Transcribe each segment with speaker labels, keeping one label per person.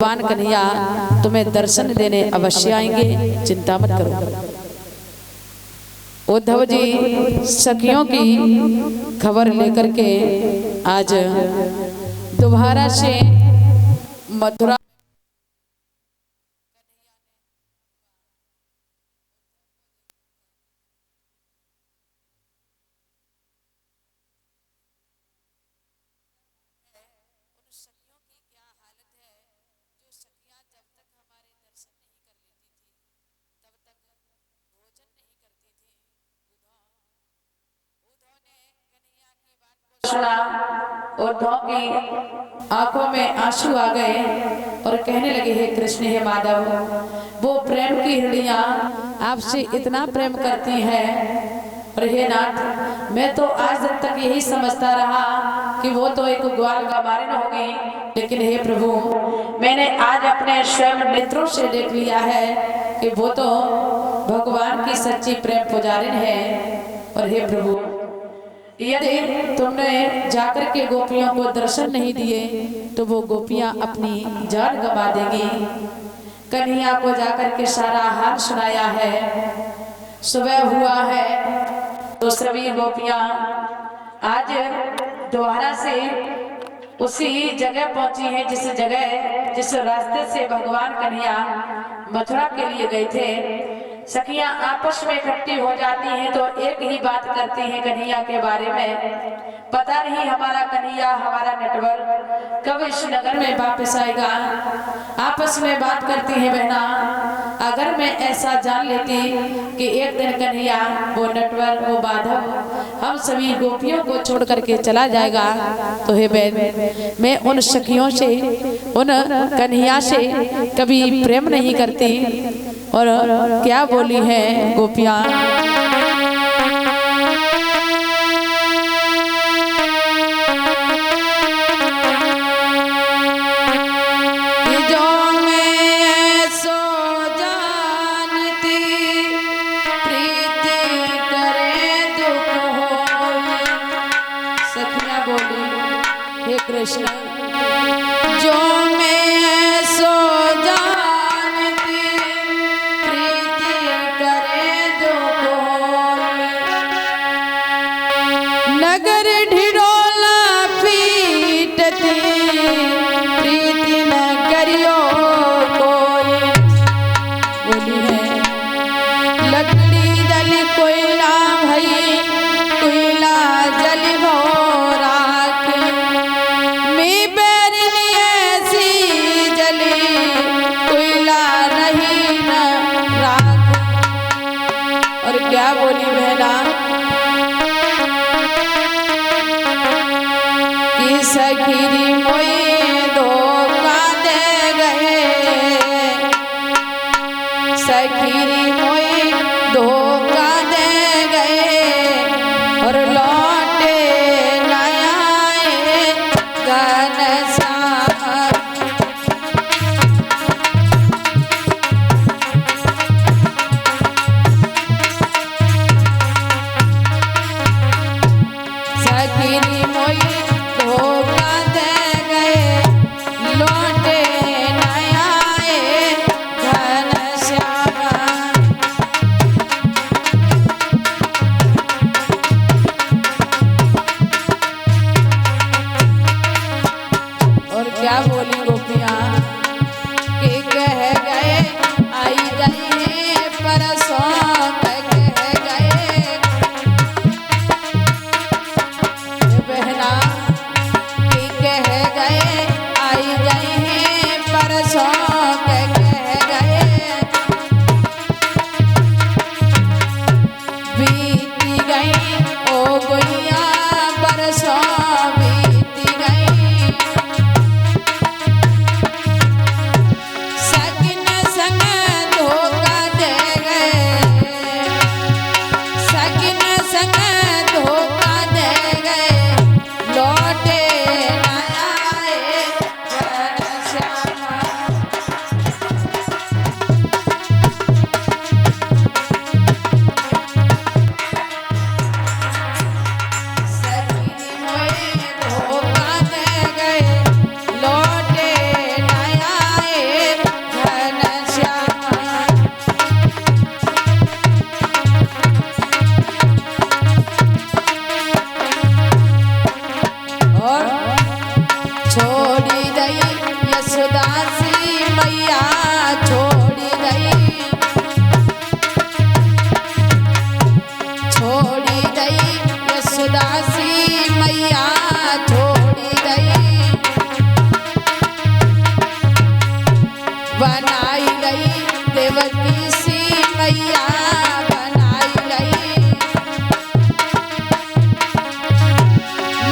Speaker 1: भगवान कन्हैया तुम्हें दर्शन देने अवश्य आएंगे, चिंता मत करो। उद्धव जी सखियों की खबर लेकर के आज दोबारा से मथुरा सुना। उद्धव की आंखों में आंसू आ गए और कहने लगे, हे कृष्ण, हे माधव, वो प्रेम की हृदयां आपसे इतना प्रेम करती हैं, और हे नाथ, मैं तो आज तक यही समझता रहा कि वो तो एक ग्वाल गवारिन होगी, लेकिन हे प्रभु, मैंने आज अपने स्वयं नेत्रों से देख लिया है कि वो तो भगवान की सच्ची प्रेम पुजारिन है। और हे प्रभु, यदि तुमने जाकर के गोपियों को दर्शन नहीं दिए तो वो गोपियां अपनी जान गंवा देंगी। कन्हैया को जाकर के सारा हाल सुनाया है। सुबह हुआ है तो सभी गोपियां आज दोबारा से उसी जगह पहुंची हैं जिस रास्ते से भगवान कन्हैया मथुरा के लिए गए थे। सखियां आपस में इकट्ठी हो जाती हैं तो एक ही बात करती हैं कन्हैया के बारे में। पता नहीं हमारा कन्हैया, हमारा नटवर कब इस नगर में वापस आएगा। आपस में बात करती हैं, बहना, अगर मैं ऐसा जान लेती कि एक दिन कन्हैया, वो नटवर, वो माधव हम सभी गोपियों को छोड़ करके चला जाएगा तो हे बहन, मैं उन सखियों से, उन कन्हैया से कभी प्रेम नहीं करती। और क्या बोली है गोपियां, कृष्ण जो मैं सो जानती प्रीति करे दुख होए, नगर ढिढोला पीटती प्रीति न करियो कोई। बोली है, लकड़ी जल कोयला भई, कोयला जल भोरा, क्या बोली बहना कि सखीरी मोई धोखा दे गए, सखीरी मोई धोखा दे गए और लौटे न आए घनश्याम। घनश्याम बनाई लई देवकी सी मैया बनाई लई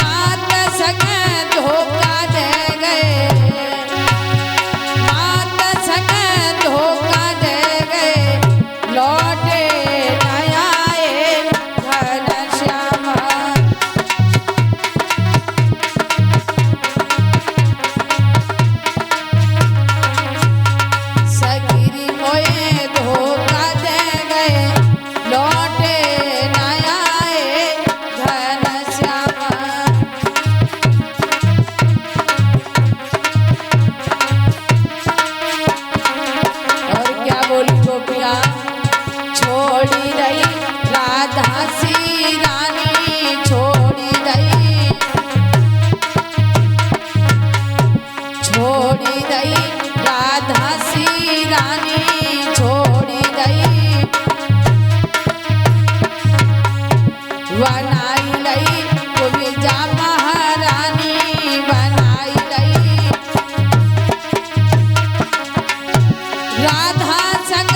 Speaker 1: मात संग धोखा दे गए मात संग धोखा दे गए लौटे न आए घनश्याम सगिरी मोए धोखा दे गए लौटे न आए घनश्याम और क्या बोली गोपियाँ छोड़ी रही राधा सी रानी छोड़ी रही छोड़ी रही राधा सी रानी छोड़ी रही बनाई लई कुबिजा महारानी बनाई लई राधा संग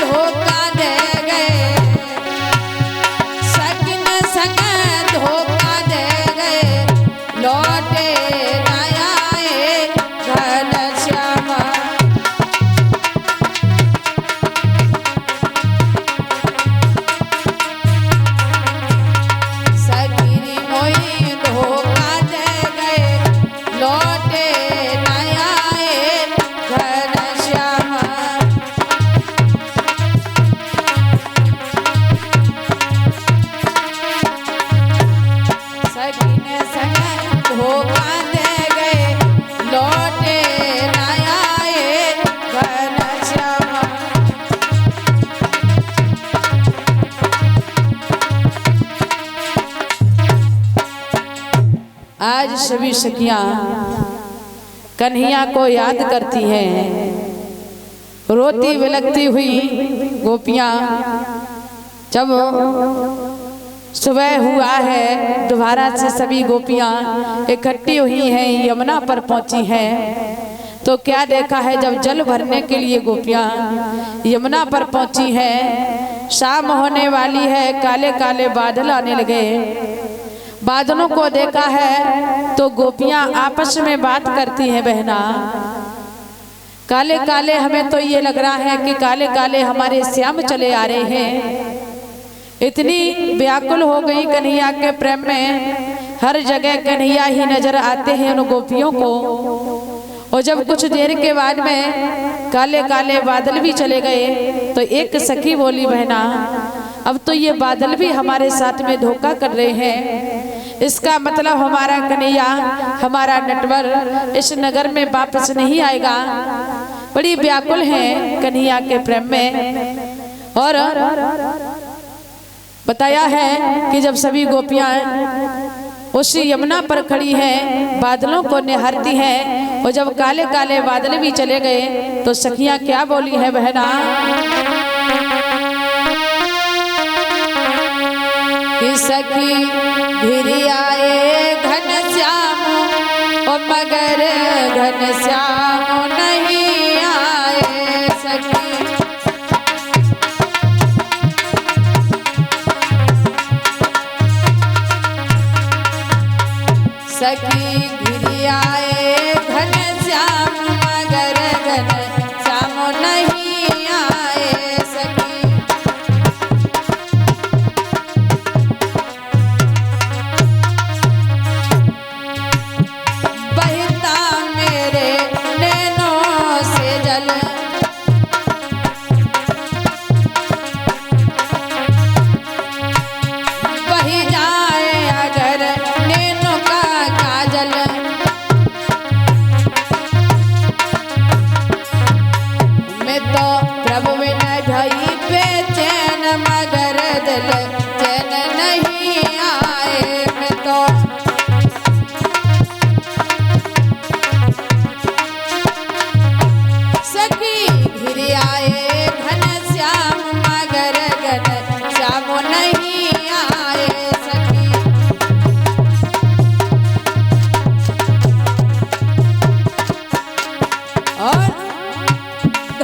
Speaker 1: धोखा दे गए सकिन संग धोखा दे गए लौटे न आए घनश्याम सगिरी मोई धोखा दे गए लौटे न आए घनश्याम सगिन संग धोखा दे गए लौटे न आए घनश्याम आज सभी सखियां कन्हैया को याद करती हैं रोती बिलखती हुई गोपियां जब सुबह हुआ है दोबारा से सभी गोपियां इकट्ठी हुई हैं यमुना पर पहुंची हैं तो क्या देखा है जब जल भरने के लिए गोपियां यमुना पर पहुंची हैं शाम होने वाली है काले काले बादल आने लगे बादलों को देखा है तो गोपियां आपस में बात करती हैं बहना काले काले हमें तो ये लग रहा है कि काले काले हमारे श्याम चले आ रहे हैं इतनी व्याकुल हो गई कन्हैया के प्रेम में हर जगह कन्हैया ही नजर आते हैं उन गोपियों को और जब कुछ देर के बाद में काले काले बादल भी चले गए तो एक सखी बोली बहना अब तो ये बादल भी हमारे साथ में धोखा कर रहे हैं इसका मतलब हमारा कन्हैया हमारा नटवर इस नगर में वापस नहीं आएगा बड़ी व्याकुल है कन्हैया के प्रेम में और बताया है कि जब सभी गोपियां उस यमुना पर खड़ी हैं बादलों को निहारती हैं और जब काले काले बादल भी चले गए तो सखियां क्या बोली है बहना कि सखी घिरी आए घनश्याम और मगर घनश्याम नहीं आए सखी सखी घिरी आए घनश्याम मगर घनश्याम नहीं आए सखी बहता मेरे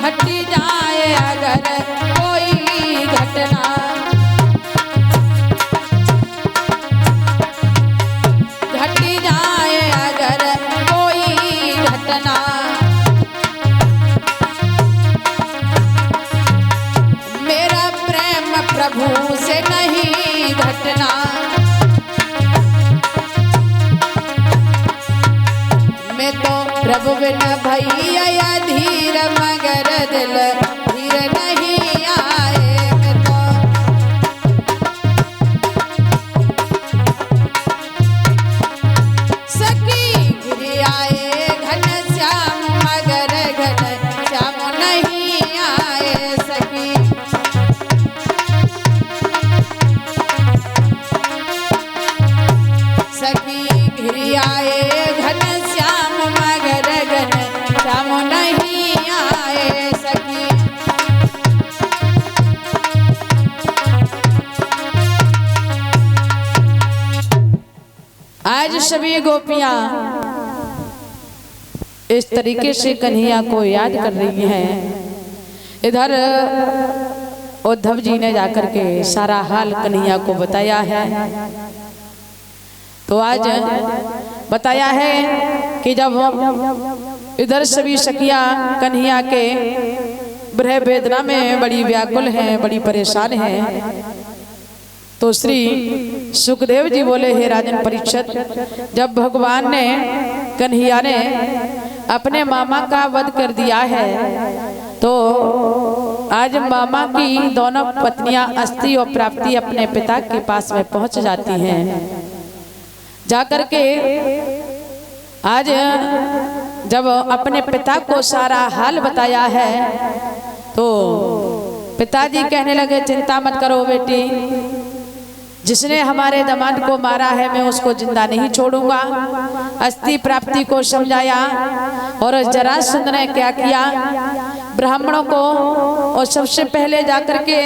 Speaker 1: घट जाए अगर कोई घटना, घट जाए अगर कोई घटना, मेरा प्रेम प्रभु से नहीं घटना, मैं तो प्रभु बिन भैया धीर मगर दिल धीर नहीं आए, मैं तो सखी गिर आए घन श्याम मगर घन श्याम नहीं आए, सखी सखी गिर आए घन श्याम मगर घन श्याम नहीं आए, सखी आज सभी गोपियां इस तरीके से कन्हैया को याद कर रही हैं। इधर उद्धव जी ने जाकर के सारा हाल कन्हैया को बताया है। तो आज बताया है कि जब इधर सभी सखियां कन्हैया के विरह वेदना में बड़ी व्याकुल हैं, बड़ी परेशान हैं, तो श्री सुखदेव जी बोले, हे राजन परीक्षित, जब भगवान ने कन्हैया ने अपने मामा का वध कर दिया है तो आज मामा की दोनों पत्नियां अस्थि और प्राप्ति अपने पिता के पास में पहुंच जाती हैं। जाकर के आज जब अपने पिता को सारा हाल बताया है तो पिताजी कहने लगे, चिंता मत करो बेटी, जिसने हमारे दामाद को मारा है मैं उसको जिंदा नहीं छोड़ूंगा। अस्थि प्राप्ति को समझाया और जरासंध ने क्या किया, ब्राह्मणों को और सबसे पहले जाकर के